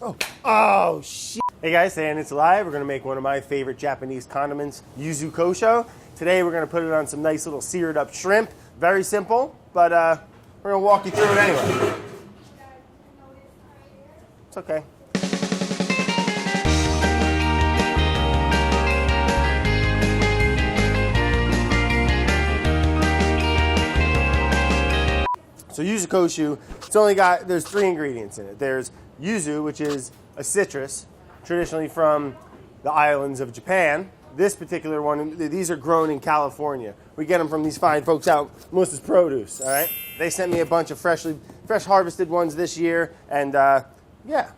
Oh, shit. Hey guys, today on It's Alive, we're going to make one of my favorite Japanese condiments, Yuzu Kosho. Today we're going to put it on some nice little seared up shrimp. Very simple, but we're going to walk you through it anyway. It's okay. So Yuzu Kosho, there's 3 ingredients in it. There's yuzu, which is a citrus, traditionally from the islands of Japan. This particular one, these are grown in California. We get them from these fine folks out, Melissa's Produce, all right? They sent me a bunch of fresh harvested ones this year, and yeah,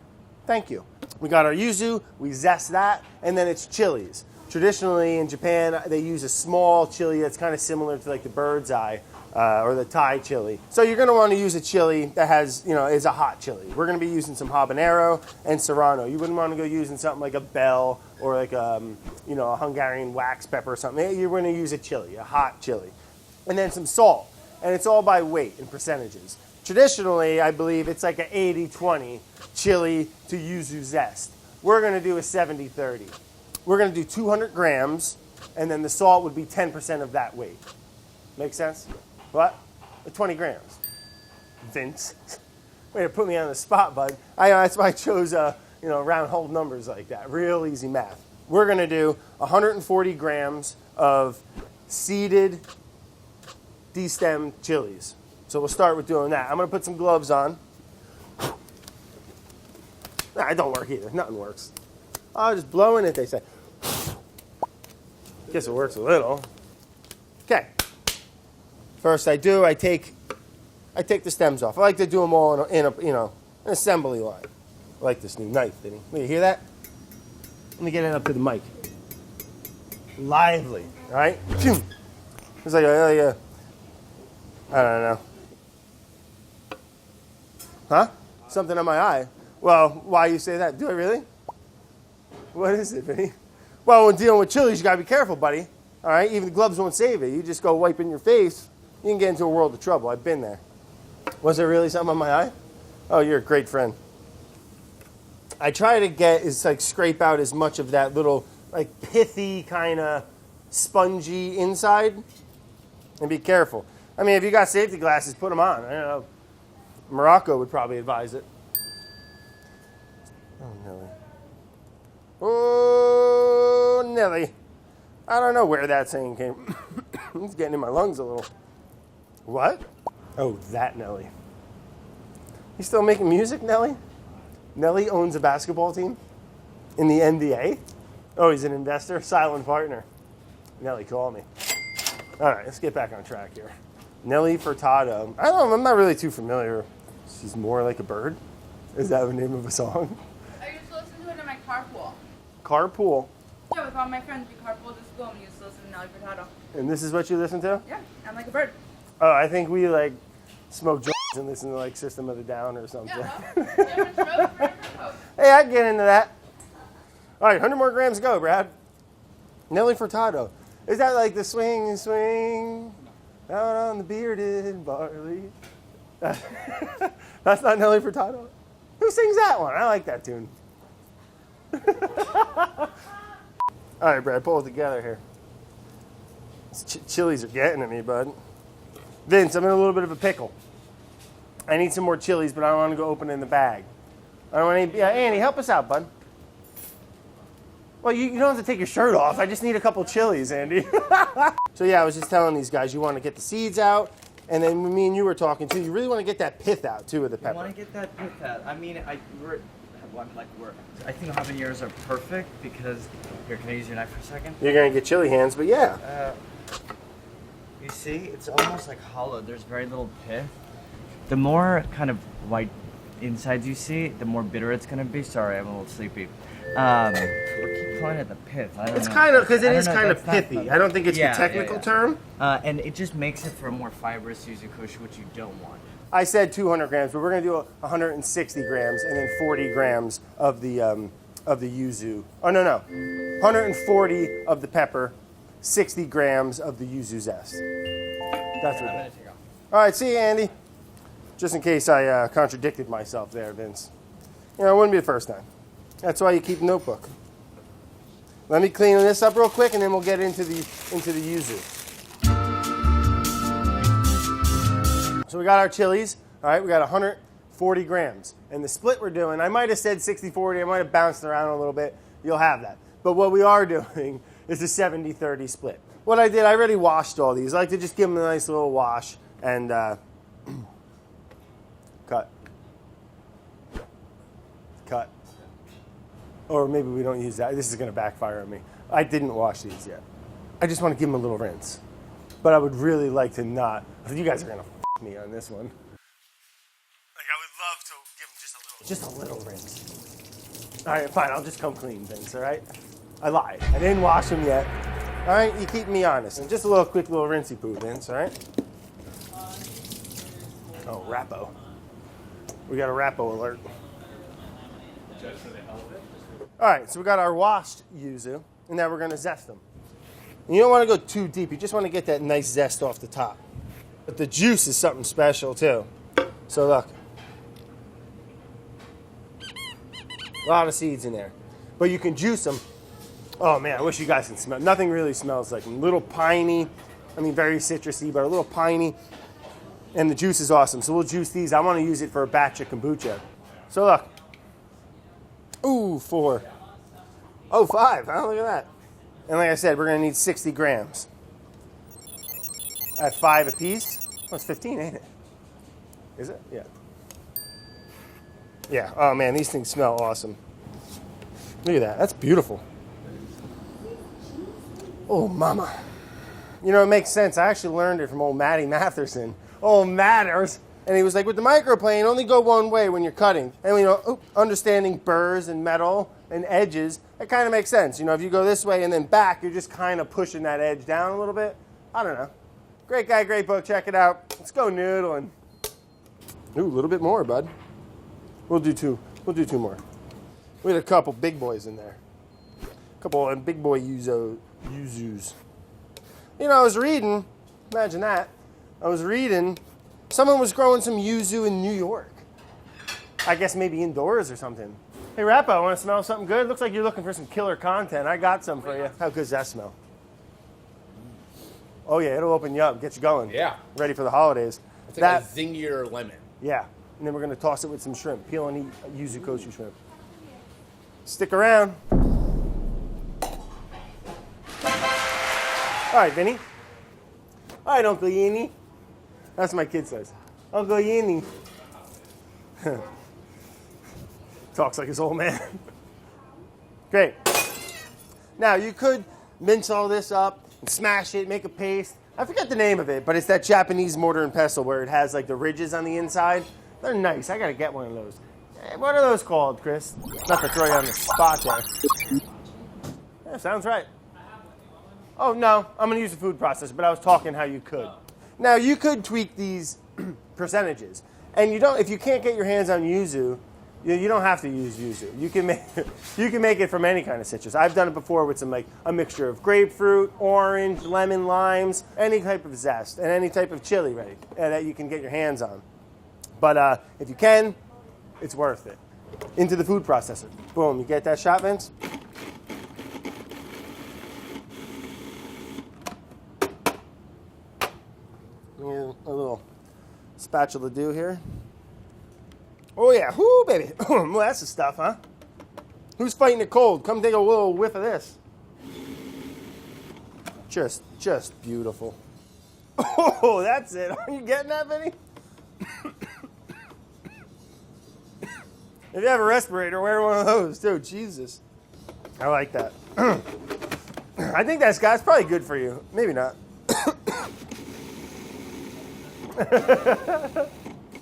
thank you. We got our yuzu, we zest that, and then it's chilies. Traditionally in Japan, they use a small chili that's kind of similar to like the bird's eye, or the Thai chili. So you're going to want to use a chili that has, is a hot chili. We're going to be using some habanero and serrano. You wouldn't want to go using something like a bell or like a Hungarian wax pepper or something. You're going to use a chili, a hot chili. And then some salt. And it's all by weight and percentages. Traditionally, I believe it's like an 80-20 chili to yuzu zest. We're going to do a 70-30. We're going to do 200 grams, and then the salt would be 10% of that weight. Make sense? What? 20 grams. Vince. Way to put me on the spot, bud. That's why I chose round whole numbers like that. Real easy math. We're going to do 140 grams of seeded, destemmed chilies. So we'll start with doing that. I'm going to put some gloves on. Nah, it don't work either. Nothing works. Oh, just blow in it, they say. Guess it works a little. Okay. First I take the stems off. I like to do them all in an assembly line. I like this new knife, didn't you? You hear that? Let me get it up to the mic. Lively, all right? It's like I don't know. Huh? Something on my eye. Well, why you say that? Do I really? What is it, Vinny? Well, when dealing with chilies, you gotta be careful, buddy. All right? Even the gloves won't save it. You just go wiping your face, you can get into a world of trouble. I've been there. Was there really something on my eye? Oh, you're a great friend. I try to scrape out as much of that little, pithy kind of spongy inside. And be careful. I mean, if you got safety glasses, put them on. I don't know. Morocco would probably advise it. Oh, Nelly. Oh, Nelly. I don't know where that saying came. It's getting in my lungs a little. What? Oh, that Nelly. You still making music, Nelly? Nelly owns a basketball team in the NBA? Oh, he's an investor? Silent partner. Nelly, call me. All right, let's get back on track here. Nelly Furtado. I don't know, I'm not really too familiar. She's more like a bird? Is that the name of a song? I used to listen to it in my carpool. Carpool? Yeah, with all my friends, we carpool to school and we used to listen to Nelly Furtado. And this is what you listen to? Yeah, I'm like a bird. Oh, I think we smoke joints and listen to System of a Down or something. Yeah, Hey, I can get into that. All right, 100 more grams to go, Brad. Nelly Furtado. Is that like the swing, swing, out on the bearded barley? That's not Nelly Furtado? Who sings that one? I like that tune. All right, Brad, pull it together here. Chilies are getting to me, bud. Vince, I'm in a little bit of a pickle. I need some more chilies, but I don't want to go open in the bag. I don't want any. Yeah, Andy, help us out, bud. Well, you don't have to take your shirt off. I just need a couple chilies, Andy. So yeah, I was just telling these guys, you want to get the seeds out, and then me and you were talking too. You really want to get that pith out too of the pepper. You want to get that pith out. I mean, I think habaneros are perfect because here. Can I use your knife for a second? You're gonna get chili hands, but yeah. You see, it's almost like hollow. There's very little pith. The more kind of white insides you see, the more bitter it's gonna be. Sorry, I'm a little sleepy. We keep calling it the pith. It's kind of because it is kind of pithy. I don't think it's the technical term. And it just makes it for a more fibrous yuzu kosho, which you don't want. I said 200 grams, but we're going to do 160 grams and then 40 grams of the yuzu. Oh, no. 140 of the pepper, 60 grams of the yuzu zest. That's what we're doing. All right, see you, Andy. Just in case I contradicted myself there, Vince. You know, it wouldn't be the first time. That's why you keep a notebook. Let me clean this up real quick, and then we'll get into the yuzu. So we got our chilies. All right, we got 140 grams. And the split we're doing, I might have said 60-40. I might have bounced around a little bit. You'll have that. But what we are doing is a 70-30 split. What I did, I already washed all these. I like to just give them a nice little wash and cut. Cut. Or maybe we don't use that. This is going to backfire on me. I didn't wash these yet. I just want to give them a little rinse. But I would really like to not. You guys are going to f me on this one. Like, I would love to give them just a little rinse. All right, fine. I'll just come clean, Vince, all right? I lied. I didn't wash them yet. All right, you keep me honest. And just a little quick little rinsey poo, Vince, all right? Oh, Rappo. We got a Rappo alert. All right, so we got our washed yuzu, and now we're going to zest them. And you don't want to go too deep. You just want to get that nice zest off the top. But the juice is something special, too. So look. A lot of seeds in there. But you can juice them. Oh, man, I wish you guys can smell. Nothing really smells like them. A little piney. I mean, very citrusy, but a little piney. And the juice is awesome. So we'll juice these. I want to use it for a batch of kombucha. So look. Ooh, 4. Oh, 5. Huh? Look at that. And like I said, we're going to need 60 grams. I have 5 apiece. Oh, it's 15, ain't it? Is it? Yeah. Yeah. Oh, man, these things smell awesome. Look at that. That's beautiful. Oh, mama. You know, it makes sense. I actually learned it from old Matty Matherson. Old Matters. And he was like, with the microplane, only go one way when you're cutting. And, you know, understanding burrs and metal and edges, it kind of makes sense. You know, if you go this way and then back, you're just kind of pushing that edge down a little bit. I don't know. Great guy, great book. Check it out. Let's go noodling. Ooh, a little bit more, bud. We'll do 2. We'll do 2 more. We had a couple big boys in there. A couple of big boy yuzus. You know, I was reading, imagine that. I was reading, someone was growing some yuzu in New York. I guess maybe indoors or something. Hey, Rappo, want to smell something good? Looks like you're looking for some killer content. I got some for you. How good does that smell? Oh, yeah, it'll open you up, get you going. Yeah. Ready for the holidays. It's like a zingier lemon. Yeah, and then we're going to toss it with some shrimp. Peel and eat Yuzu Kosho shrimp. Stick around. All right, Vinny. All right, Uncle Yini. That's what my kid says. Uncle Yini. Talks like his old man. Great. Now, you could mince all this up and smash it, make a paste. I forget the name of it, but it's that Japanese mortar and pestle where it has like the ridges on the inside. They're nice. I got to get one of those. What are those called, Chris? Not to throw you on the spot there. Yeah, sounds right. Oh, no. I'm going to use a food processor, but I was talking how you could. Now, you could tweak these percentages. And you don't, if you can't get your hands on yuzu, you don't have to use yuzu. You can make it from any kind of citrus. I've done it before with some like a mixture of grapefruit, orange, lemon, limes, any type of zest, and any type of chili ready that you can get your hands on. But if you can, it's worth it. Into the food processor. Boom, you get that shot, Vince? A little spatula do here. Oh yeah, whoo baby. Well, that's the stuff, huh? Who's fighting the cold? Come take a little whiff of this. Just beautiful. Oh, that's it. Are you getting that, Vinny? If you have a respirator, wear one of those too. Jesus. I like that. I think that's probably good for you. Maybe not.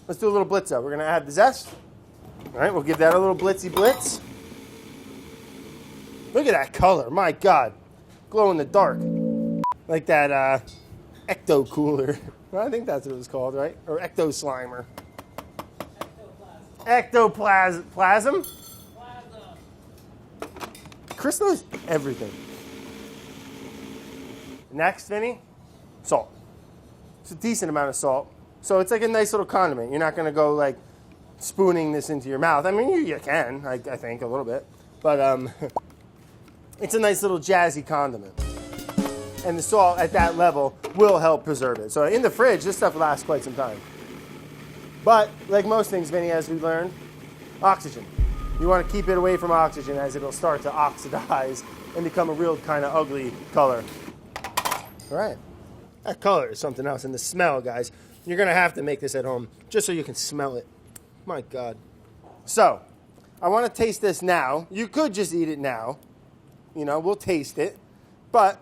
Let's do a little blitz up. We're going to add the zest. All right, we'll give that a little blitzy blitz. Look at that color. My God. Glow in the dark. Like that ecto cooler. Well, I think that's what it was called, right? Or ecto slimer. Ectoplasm? Chris knows everything. Next, Vinny, salt. It's a decent amount of salt. So it's like a nice little condiment. You're not going to go like spooning this into your mouth. I mean, you can, I think, a little bit. But it's a nice little jazzy condiment. And the salt at that level will help preserve it. So in the fridge, this stuff lasts quite some time. But like most things, Vinny, as we learned, oxygen. You want to keep it away from oxygen as it'll start to oxidize and become a real kind of ugly color. All right. That color is something else. And the smell, guys, you're going to have to make this at home just so you can smell it. My God. So, I want to taste this now. You could just eat it now. You know, we'll taste it. But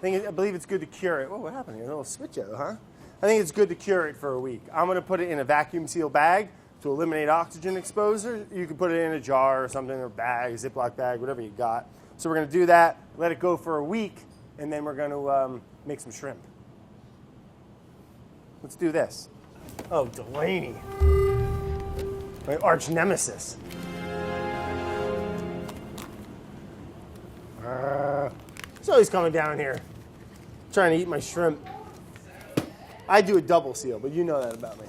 I believe it's good to cure it. Oh, what happened here? A little switch out, huh? I think it's good to cure it for a week. I'm going to put it in a vacuum seal bag to eliminate oxygen exposure. You can put it in a jar or something, or bag, Ziploc bag, whatever you got. So we're going to do that, let it go for a week, and then we're going to make some shrimp. Let's do this. Oh, Delaney. My arch nemesis. He's always coming down here, trying to eat my shrimp. I do a double seal, but you know that about me.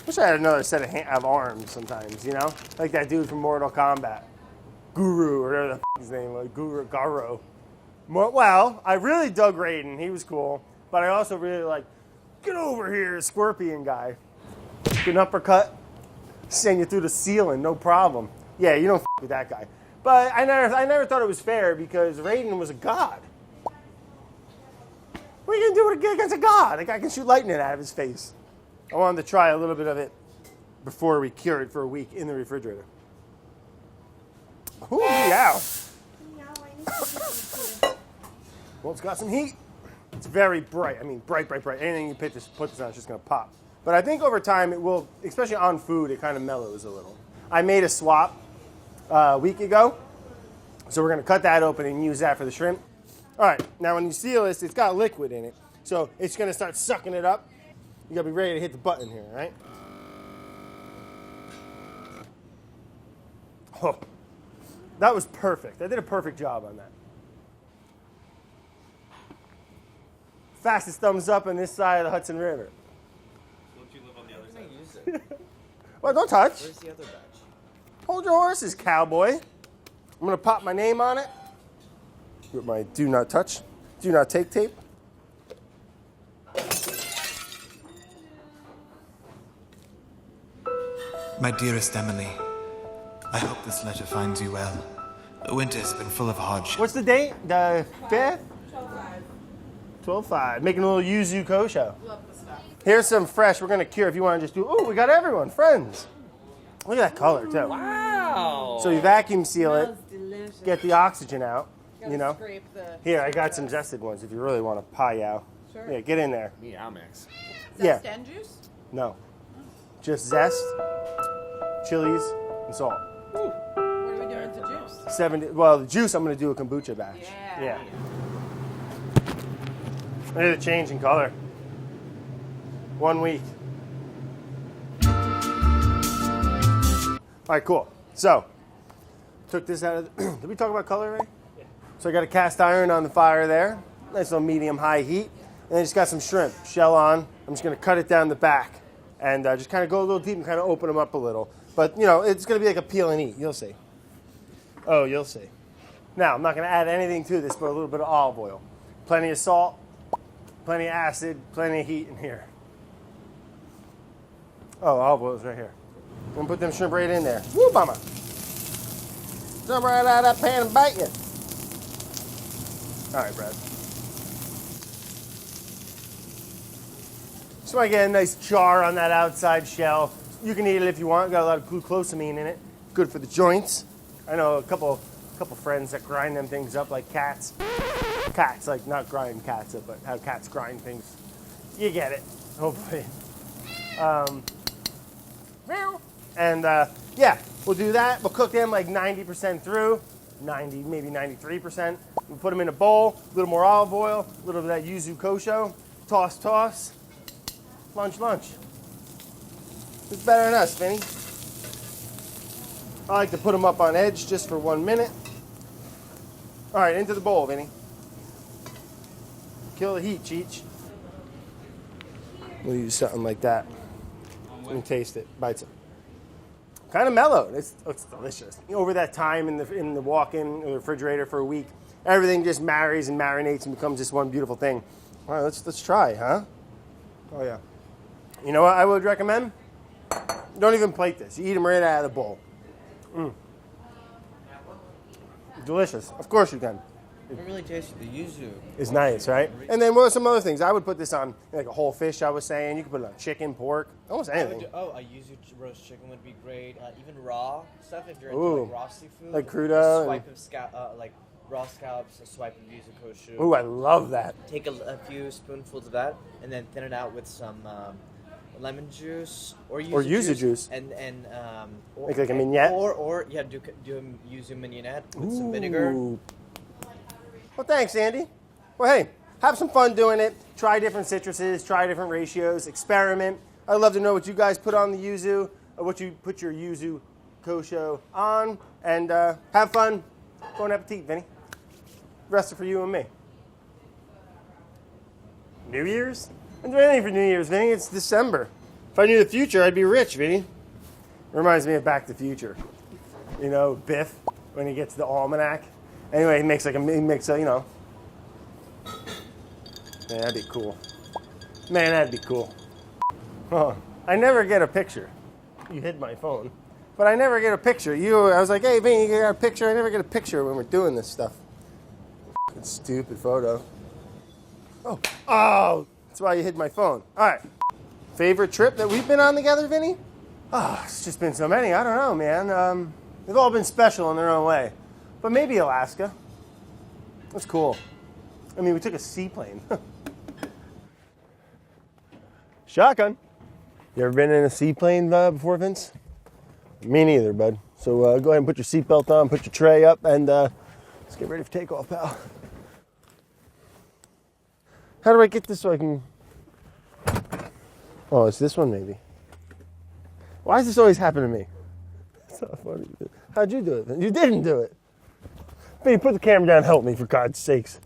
Wish I had another set of arms sometimes, you know? Like that dude from Mortal Kombat. Guru, or whatever the his name was. Garo. Well, I really dug Raiden. He was cool. But I also really like, get over here, Scorpion guy. Good uppercut. Send you through the ceiling, no problem. Yeah, you don't with that guy. But I never thought it was fair because Raiden was a god. What are you going to do against a god? A guy can shoot lightning out of his face. I wanted to try a little bit of it before we cure it for a week in the refrigerator. Ooh, meow. Well, it's got some heat. It's very bright. I mean, bright. Anything you put this on, it's just going to pop. But I think over time it will, especially on food, it kind of mellows a little. I made a swap a week ago. So we're going to cut that open and use that for the shrimp. All right, now when you seal this, it's got liquid in it. So it's going to start sucking it up. You got to be ready to hit the button here, right? Oh, that was perfect. I did a perfect job on that. Fastest thumbs up on this side of the Hudson River. Don't you live on the other side? Well, don't touch. Where's the other batch? Hold your horses, cowboy. I'm going to pop my name on it. With my do not touch, do not take tape. My dearest Emily, I hope this letter finds you well. The winter has been full of hardship. What's the date? The 5th? 12/5. Making a little yuzu kosho. Love the stuff. Here's some fresh. We're going to cure if you want to just do. Oh, we got everyone. Friends. Look at that color, too. Wow. So you vacuum seal it, Smells delicious. get the oxygen out. Gotta You know? scrape the Here, I got some zested ones if you really want to pie out. Sure. Yeah, get in there. Meow mix. Yeah. Zest and juice? No. Just zest, chilies, and salt. What are we doing with the juice? Well, the juice I'm going to do a kombucha batch. Yeah. Look at the change in color. 1 week. All right, cool. So, took this out of did we talk about color, Ray? Yeah. So I got a cast iron on the fire there. Nice little medium-high heat. And I just got some shrimp, shell on. I'm just going to cut it down the back. And just kind of go a little deep and kind of open them up a little. But, you know, it's going to be like a peel and eat. You'll see. Oh, you'll see. Now, I'm not going to add anything to this but a little bit of olive oil. Plenty of salt, plenty of acid, plenty of heat in here. Oh, olive oil's right here. I'm going to put them shrimp right in there. Woo, mama. Jump right out of that pan and bite you. All right, Brad. Just want to get a nice char on that outside shell. You can eat it if you want. Got a lot of glucosamine in it. Good for the joints. I know a couple friends that grind them things up like cats. Cats, like not grind cats up, but how cats grind things. You get it, hopefully. Yeah, we'll do that. We'll cook them like 90% through, 90, maybe 93%. We'll put them in a bowl, a little more olive oil, a little bit of that yuzu kosho. Toss. Lunch. It's better than us, Vinny. I like to put them up on edge just for 1 minute. All right, into the bowl, Vinny. Kill the heat, Cheech. We'll use something like that. Let me taste it. Bites it. Kind of mellow. It's delicious. Over that time in the walk-in refrigerator for a week, everything just marries and marinates and becomes just one beautiful thing. All right, let's try, huh? Oh yeah. You know what I would recommend? Don't even plate this. You eat them right out of the bowl. Delicious. Of course you can. It really tastes the yuzu. It's nice, right? And then what are some other things? I would put this on like a whole fish, I was saying. You could put it on chicken, pork, almost anything. A yuzu roast chicken would be great. Even raw stuff if you're Ooh. into like raw seafood. Like crudo A swipe of like raw scallops, a swipe of yuzu kosho. Ooh, I love that. Take a few spoonfuls of that and then thin it out with some lemon juice or yuzu juice. and or, Like a mignonette? Or yeah, do a yuzu mignonette with some vinegar. Ooh. Well, thanks, Andy. Well, hey, have some fun doing it. Try different citruses, try different ratios, experiment. I'd love to know what you guys put on the yuzu, or what you put your yuzu kosho on, and have fun. Bon appetit, Vinny. The rest are for you and me. New Year's? I'm doing anything for New Year's, Vinny. It's December. If I knew the future, I'd be rich, Vinny. Reminds me of Back to the Future. You know, Biff, when he gets the almanac. Anyway, he makes a, you know. Man, that'd be cool. Man, that'd be cool. Oh, I never get a picture. You hid my phone. But I never get a picture. I was like, hey, Vin, you got a picture? I never get a picture when we're doing this stuff. Fucking stupid photo. Oh, that's why you hid my phone. All right. Favorite trip that we've been on together, Vinny? Oh, it's just been so many. I don't know, man. They've all been special in their own way. But maybe Alaska. That's cool. I mean, we took a seaplane. Shotgun. You ever been in a seaplane before, Vince? Me neither, bud. So go ahead and put your seatbelt on, put your tray up, and let's get ready for takeoff, pal. How do I get this so I can... Oh, it's this one, maybe. Why does this always happen to me? It's not funny. How'd you do it? You didn't do it. Vinny, put the camera down and help me, for God's sakes.